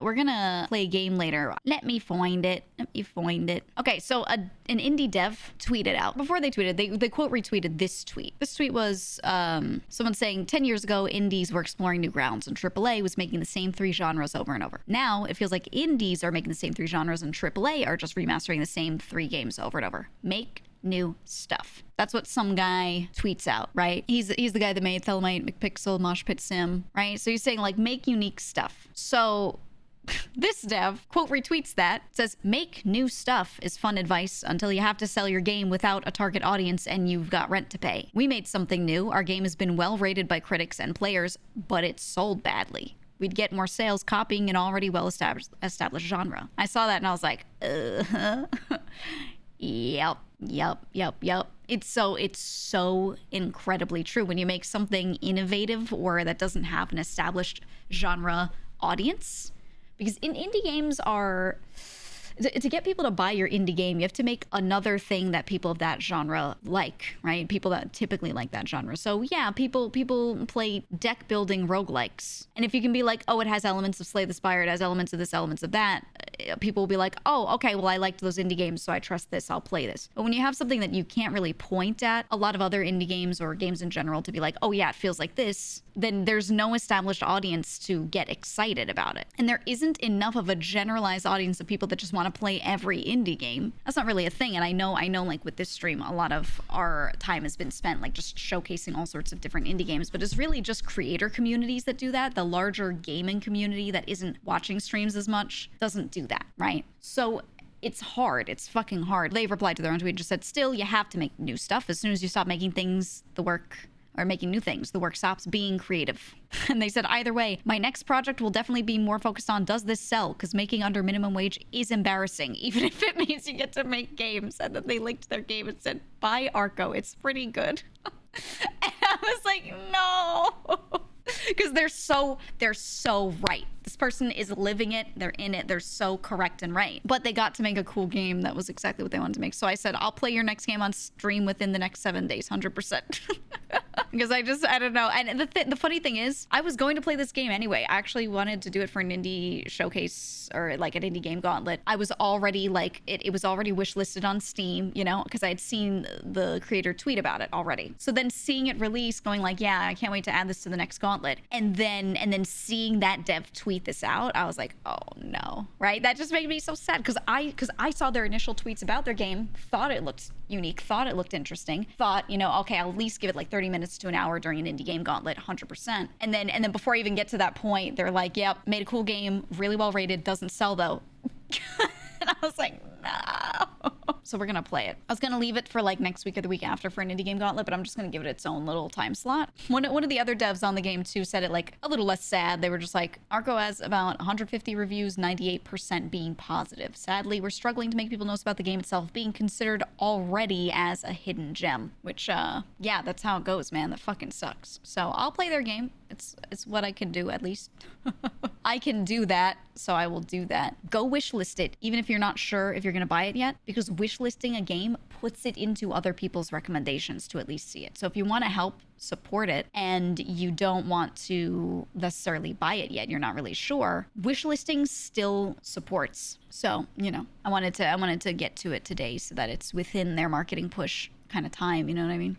We're gonna play a game later. Let me find it. Okay, so an indie dev tweeted out. Before they tweeted, they quote retweeted this tweet. This tweet was someone saying 10 years ago, indies were exploring new grounds and AAA was making the same 3 genres over and over. Now it feels like indies are making the same 3 genres and AAA are just remastering the same 3 games over and over. Make new stuff. That's what some guy tweets out, right? He's the guy that made Thelmite, McPixel, Mosh Pit Sim, right? So he's saying like make unique stuff. So this dev quote retweets that, says make new stuff is fun advice until you have to sell your game without a target audience and you've got rent to pay. We made something new. Our game has been well rated by critics and players, but it's sold badly. We'd get more sales copying an already well established genre. I saw that and I was like, Yep. It's so incredibly true. When you make something innovative or that doesn't have an established genre audience, because indie games are, to get people to buy your indie game, you have to make another thing that people of that genre like, right? People that typically like that genre. So yeah, people play deck building roguelikes. And if you can be like, oh, it has elements of Slay the Spire, it has elements of this, elements of that, people will be like, oh, okay, well, I liked those indie games, so I trust this, I'll play this. But when you have something that you can't really point at a lot of other indie games or games in general to be like, oh yeah, it feels like this, then there's no established audience to get excited about it. And there isn't enough of a generalized audience of people that just want to play every indie game. That's not really a thing. And I know like with this stream, a lot of our time has been spent like just showcasing all sorts of different indie games, but it's really just creator communities that do that. The larger gaming community that isn't watching streams as much doesn't do that, right? So it's hard. It's fucking hard. They replied to their own tweet and just said, still, you have to make new stuff. As soon as you stop making things, the work, or making new things, the work stops being creative. And they said, either way, my next project will definitely be more focused on, does this sell? Because making under minimum wage is embarrassing, even if it means you get to make games. And then they linked their game and said, buy Arco, it's pretty good. And I was like, no. Because they're so right. This person is living it. They're in it. They're so correct and right. But they got to make a cool game that was exactly what they wanted to make. So I said, I'll play your next game on stream within the next 7 days, 100%. Because I don't know. And the funny thing is, I was going to play this game anyway. I actually wanted to do it for an indie showcase or like an indie game gauntlet. I was already like, it was already wishlisted on Steam, you know, because I had seen the creator tweet about it already. So then seeing it release, going like, yeah, I can't wait to add this to the next gauntlet. And then seeing that dev tweet this out, I was like, oh no, right? That just made me so sad because I saw their initial tweets about their game, thought it looked unique, thought it looked interesting, thought, you know, okay, I'll at least give it like 30 minutes to an hour during an indie game gauntlet, 100%. And then before I even get to that point, they're like, yep, made a cool game, really well rated, doesn't sell though. And I was like, no. So we're gonna play it. I was gonna leave it for like next week or the week after for an indie game gauntlet, but I'm just gonna give it its own little time slot. One of the other devs on the game too said it like a little less sad. They were just like, Arco has about 150 reviews, 98% being positive. Sadly, we're struggling to make people know about the game itself being considered already as a hidden gem, which yeah, that's how it goes, man. That fucking sucks. So I'll play their game. It's what I can do, at least. I can do that, so I will do that. Go wishlist it, even if you're not sure if you're gonna buy it yet, because wishlisting a game puts it into other people's recommendations to at least see it. So if you want to help support it and you don't want to necessarily buy it yet, you're not really sure, wishlisting still supports. So, you know, I wanted to get to it today so that it's within their marketing push kind of time, you know what I mean?